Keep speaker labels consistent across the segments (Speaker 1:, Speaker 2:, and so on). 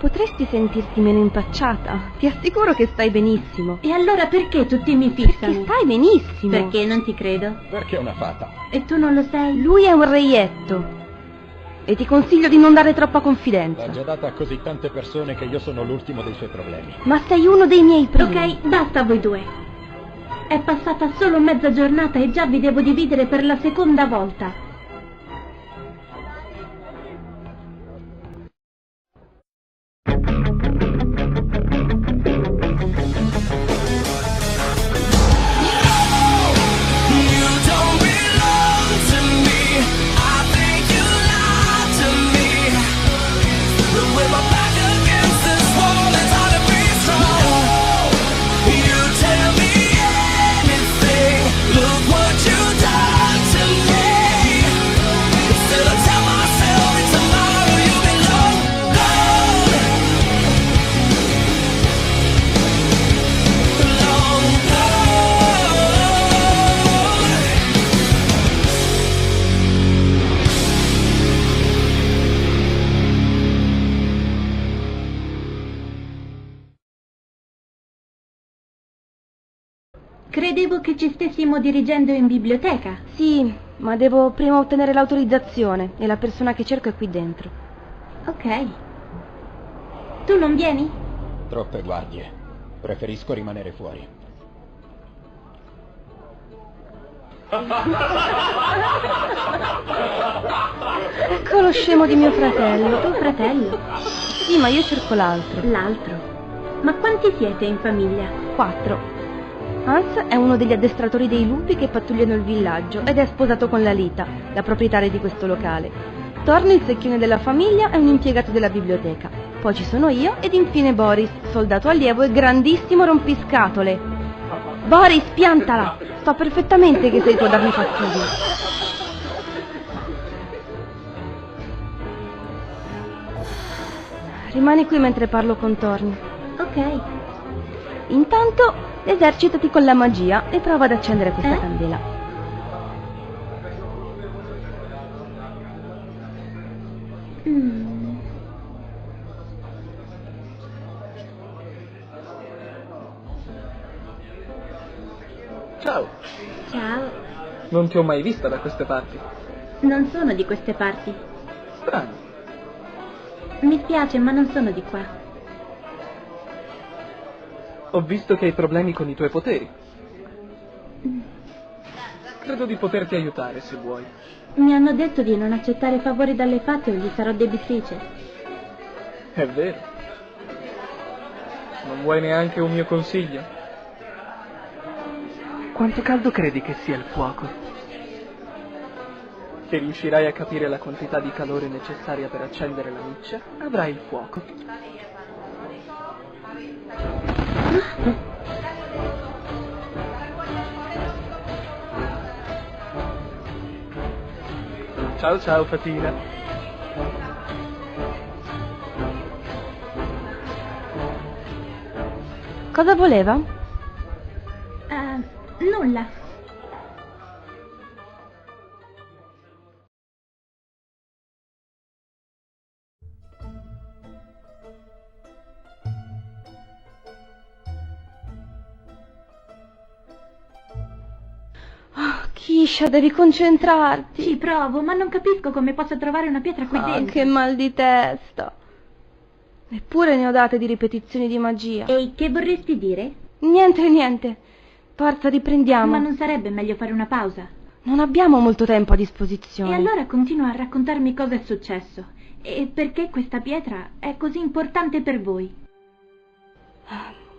Speaker 1: potresti sentirti meno impacciata? Ti assicuro che stai benissimo.
Speaker 2: E allora perché tutti mi fissano?
Speaker 1: Perché stai benissimo.
Speaker 2: Perché non ti credo?
Speaker 3: Perché è una fata.
Speaker 2: E tu non lo sei?
Speaker 1: Lui è un reietto. E ti consiglio di non dare troppa confidenza.
Speaker 3: L'ha già data a così tante persone che io sono l'ultimo dei suoi problemi.
Speaker 1: Ma sei uno dei miei primi.
Speaker 2: Ok, basta voi due. È passata solo mezza giornata e già vi devo dividere per la seconda volta. Credevo che ci stessimo dirigendo in biblioteca.
Speaker 1: Sì, ma devo prima ottenere l'autorizzazione e la persona che cerco è qui dentro.
Speaker 2: Ok. Tu non vieni?
Speaker 3: Troppe guardie. Preferisco rimanere fuori.
Speaker 1: Ecco lo scemo di mio fratello.
Speaker 2: Tuo fratello?
Speaker 1: Sì, ma io cerco l'altro.
Speaker 2: L'altro? Ma quanti siete in famiglia?
Speaker 1: 4. Hans è uno degli addestratori dei lupi che pattugliano il villaggio ed è sposato con Lalita, la proprietaria di questo locale. Thorn, il secchione della famiglia, è un impiegato della biblioteca. Poi ci sono io ed infine Boris, soldato allievo e grandissimo rompiscatole. Boris, piantala! So perfettamente che sei tu a darmi fastidio. Rimani qui mentre parlo con Thorn.
Speaker 2: Ok.
Speaker 1: Intanto esercitati con la magia e prova ad accendere questa candela.
Speaker 4: Ciao.
Speaker 2: Ciao.
Speaker 4: Non ti ho mai vista da queste parti.
Speaker 2: Non sono di queste parti.
Speaker 4: Strano.
Speaker 2: Mi spiace, ma non sono di qua.
Speaker 4: Ho visto che hai problemi con i tuoi poteri. Credo di poterti aiutare se vuoi.
Speaker 2: Mi hanno detto di non accettare favori dalle fate o gli sarò debitrice.
Speaker 4: È vero. Non vuoi neanche un mio consiglio? Quanto caldo credi che sia il fuoco? Se riuscirai a capire la quantità di calore necessaria per accendere la miccia, avrai il fuoco. Ciao ciao Fatina.
Speaker 1: Cosa voleva?
Speaker 2: Nulla.
Speaker 1: Kisha, devi concentrarti.
Speaker 2: Ci provo, ma non capisco come possa trovare una pietra qui dentro.
Speaker 1: Che mal di testa. Eppure ne ho date di ripetizioni di magia.
Speaker 2: Ehi, che vorresti dire?
Speaker 1: Niente. Forza, riprendiamo.
Speaker 2: Ma non sarebbe meglio fare una pausa?
Speaker 1: Non abbiamo molto tempo a disposizione.
Speaker 2: E allora continua a raccontarmi cosa è successo. E perché questa pietra è così importante per voi.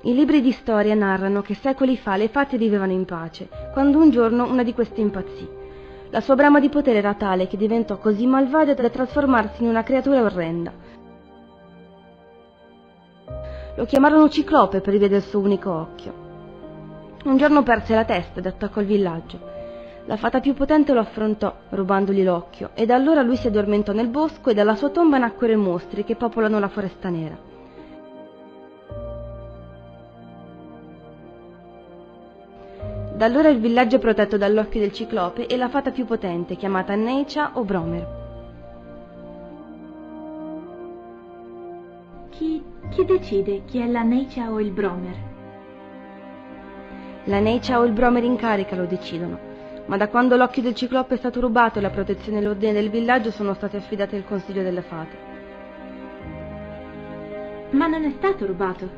Speaker 1: I libri di storia narrano che secoli fa le fate vivevano in pace, quando un giorno una di queste impazzì. La sua brama di potere era tale che diventò così malvagia da trasformarsi in una creatura orrenda. Lo chiamarono Ciclope per via del suo unico occhio. Un giorno perse la testa ed attaccò il villaggio. La fata più potente lo affrontò, rubandogli l'occhio, e da allora lui si addormentò nel bosco e dalla sua tomba nacquero i mostri che popolano la foresta nera. Da allora il villaggio è protetto dall'occhio del Ciclope e la fata più potente, chiamata Necia o Bromer.
Speaker 2: Chi Chi decide chi è la Necia o il Bromer?
Speaker 1: La Necia o il Bromer in carica lo decidono, ma da quando l'occhio del ciclope è stato rubato e la protezione e l'ordine del villaggio sono state affidate al consiglio delle fate.
Speaker 2: Ma non è stato rubato.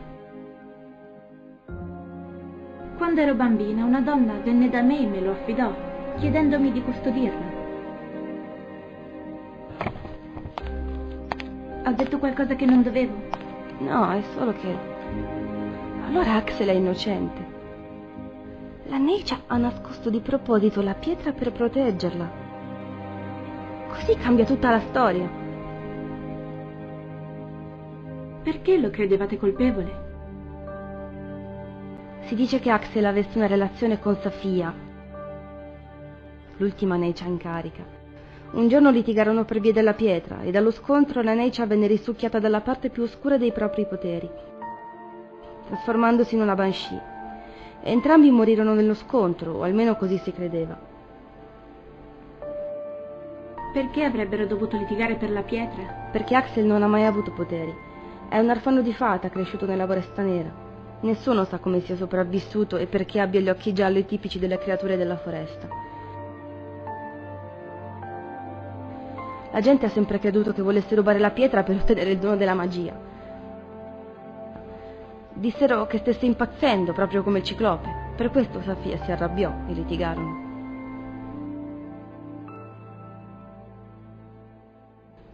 Speaker 2: Quando ero bambina, una donna venne da me e me lo affidò, chiedendomi di custodirlo. Ho detto qualcosa che non dovevo?
Speaker 1: No, è solo che... Allora Axel è innocente. La Necia ha nascosto di proposito la pietra per proteggerla. Così cambia tutta la storia.
Speaker 2: Perché lo credevate colpevole?
Speaker 1: Si dice che Axel avesse una relazione con Safia, l'ultima Necia in carica. Un giorno litigarono per via della pietra e dallo scontro la Necia venne risucchiata dalla parte più oscura dei propri poteri, trasformandosi in una Banshee. Entrambi morirono nello scontro, o almeno così si credeva.
Speaker 2: Perché avrebbero dovuto litigare per la pietra?
Speaker 1: Perché Axel non ha mai avuto poteri. È un orfano di fata cresciuto nella foresta nera. Nessuno sa come sia sopravvissuto e perché abbia gli occhi gialli tipici delle creature della foresta. La gente ha sempre creduto che volesse rubare la pietra per ottenere il dono della magia. Dissero che stesse impazzendo, proprio come il ciclope. Per questo Safia si arrabbiò e litigarono.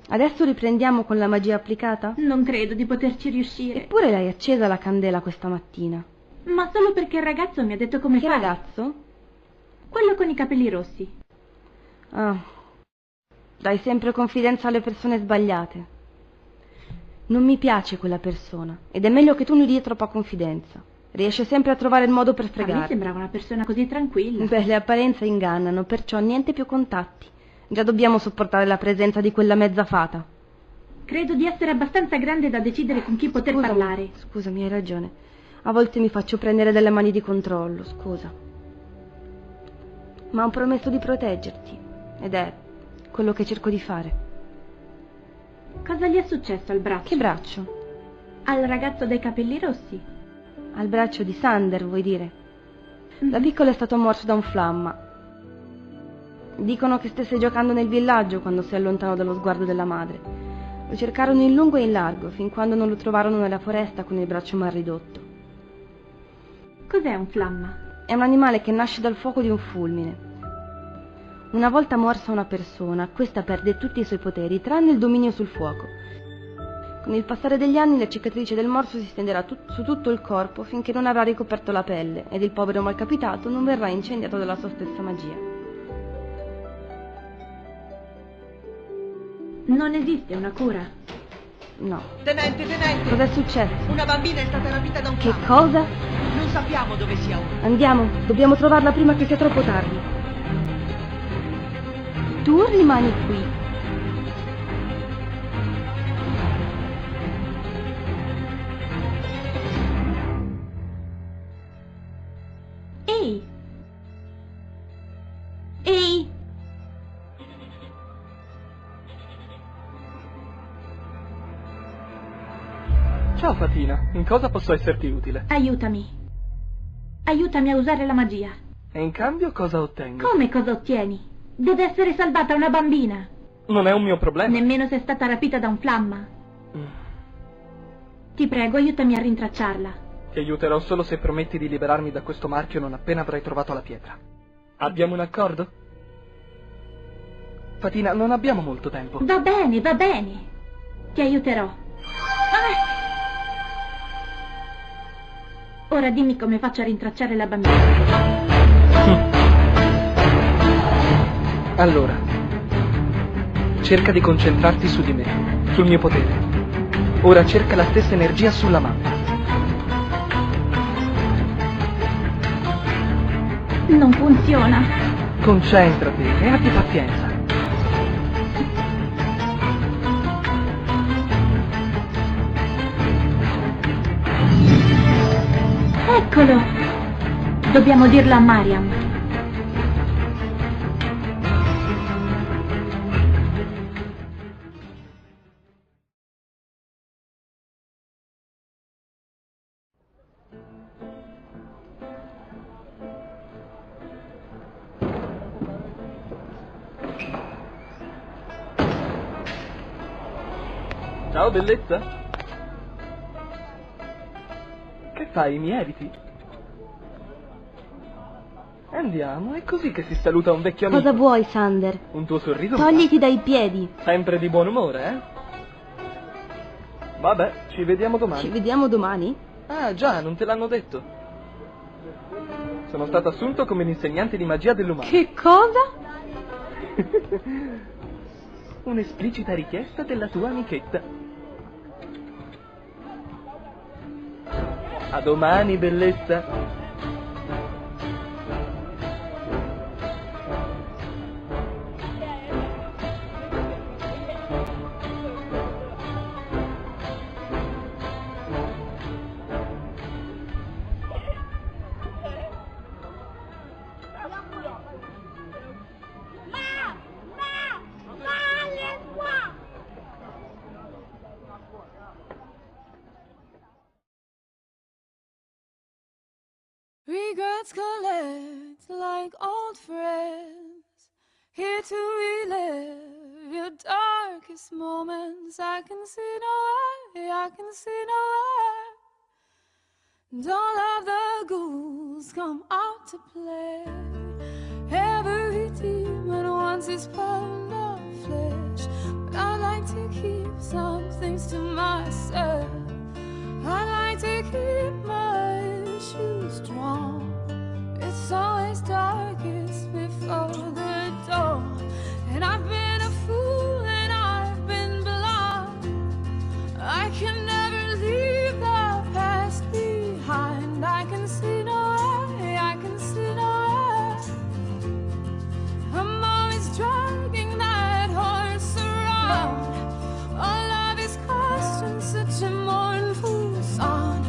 Speaker 1: Adesso riprendiamo con la magia applicata?
Speaker 2: Non credo di poterci riuscire.
Speaker 1: Eppure l'hai accesa la candela questa mattina.
Speaker 2: Ma solo perché il ragazzo mi ha detto come
Speaker 1: Che
Speaker 2: fare.
Speaker 1: ragazzo?
Speaker 2: Quello con i capelli rossi.
Speaker 1: Ah, dai sempre confidenza alle persone sbagliate. Non mi piace quella persona ed è meglio che tu non gli dia troppa confidenza. Riesce sempre a trovare il modo per
Speaker 2: A me
Speaker 1: fregarti.
Speaker 2: sembrava una persona così tranquilla.
Speaker 1: Beh, le apparenze ingannano, perciò niente più contatti. Già dobbiamo sopportare la presenza di quella mezza fata.
Speaker 2: Credo di essere abbastanza grande da decidere con chi poter parlare.
Speaker 1: Scusami, hai ragione. A volte mi faccio prendere dalle mani di controllo, scusa. Ma ho promesso di proteggerti ed è quello che cerco di fare.
Speaker 2: Cosa gli è successo al braccio?
Speaker 1: Che braccio?
Speaker 2: Al ragazzo dai capelli rossi.
Speaker 1: Al braccio di Sander, vuoi dire? Da piccolo è stato morso da un flamma. Dicono che stesse giocando nel villaggio quando si allontanò dallo sguardo della madre. Lo cercarono in lungo e in largo, fin quando non lo trovarono nella foresta con il braccio mal ridotto.
Speaker 2: Cos'è un flamma?
Speaker 1: È un animale che nasce dal fuoco di un fulmine. Una volta morsa una persona, questa perde tutti i suoi poteri, tranne il dominio sul fuoco. Con il passare degli anni la cicatrice del morso si stenderà su tutto il corpo finché non avrà ricoperto la pelle ed il povero malcapitato non verrà incendiato dalla sua stessa magia.
Speaker 2: Non esiste una cura.
Speaker 1: No.
Speaker 5: Tenente!
Speaker 1: Cos'è successo?
Speaker 5: Una bambina è stata rapita da un
Speaker 1: Che
Speaker 5: clan.
Speaker 1: cosa?
Speaker 5: Non sappiamo dove sia ora.
Speaker 1: Andiamo, dobbiamo trovarla prima che sia troppo tardi. Tu rimani qui.
Speaker 2: Ehi! Ehi!
Speaker 4: Ciao Fatina, in cosa posso esserti utile?
Speaker 2: Aiutami. Aiutami a usare la magia.
Speaker 4: E in cambio cosa ottengo?
Speaker 2: Come cosa ottieni? Deve essere salvata una bambina.
Speaker 4: Non è un mio problema.
Speaker 2: Nemmeno se è stata rapita da un flamma. Ti prego, aiutami a rintracciarla.
Speaker 4: Ti aiuterò solo se prometti di liberarmi da questo marchio non appena avrai trovato la pietra. Abbiamo un accordo? Fatina, non abbiamo molto tempo.
Speaker 2: Va bene, va bene. Ti aiuterò. Ora dimmi come faccio a rintracciare la bambina.
Speaker 4: Allora, cerca di concentrarti su di me, sul mio potere. Ora cerca la stessa energia sulla mappa.
Speaker 2: Non funziona.
Speaker 4: Concentrati e abbi pazienza.
Speaker 2: Eccolo. Dobbiamo dirlo a Mariam.
Speaker 4: Ciao, bellezza. Che fai, mi eviti? Andiamo, è così che si saluta un vecchio amico.
Speaker 1: Cosa vuoi, Sander?
Speaker 4: Un tuo sorriso?
Speaker 1: Togliti dai piedi.
Speaker 4: Sempre di buon umore, eh? Vabbè, ci vediamo domani.
Speaker 1: Ci vediamo domani?
Speaker 4: Ah, già, non te l'hanno detto. Sono stato assunto come l'insegnante di magia dell'umano.
Speaker 1: Che cosa?
Speaker 4: Un'esplicita richiesta della tua amichetta. A domani, bellezza.
Speaker 6: Regrets collect like old friends, here to relive your darkest moments. I can see no way, I can see no way. And all of the ghouls come out to play. Every demon wants his pound of flesh, but I like to keep some things to myself. I like to keep my issues strong. It's always darkest before the dawn. And I've been a fool and I've been blind. I can never leave the past behind. I can see no way, I can see no way. I'm always dragging that horse around. All of his questions, such a mournful song.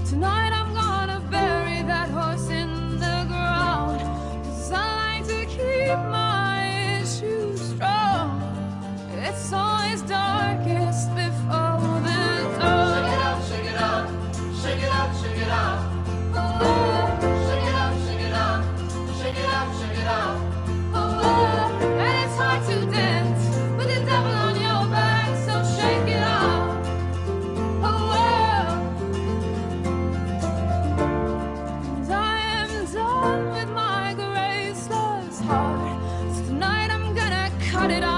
Speaker 6: Tonight I'm gonna bury that horse in the ground, 'cause I like to keep my issues strong. It's always darkest before the dawn. Shake it up, shake it up, shake it up, shake it up. Oh, shake it up, shake it up, shake it up, shake it up. Oh, and it's hard to dance with the devil on your back, so shake it up. With my graceless heart, so tonight I'm gonna cut it off.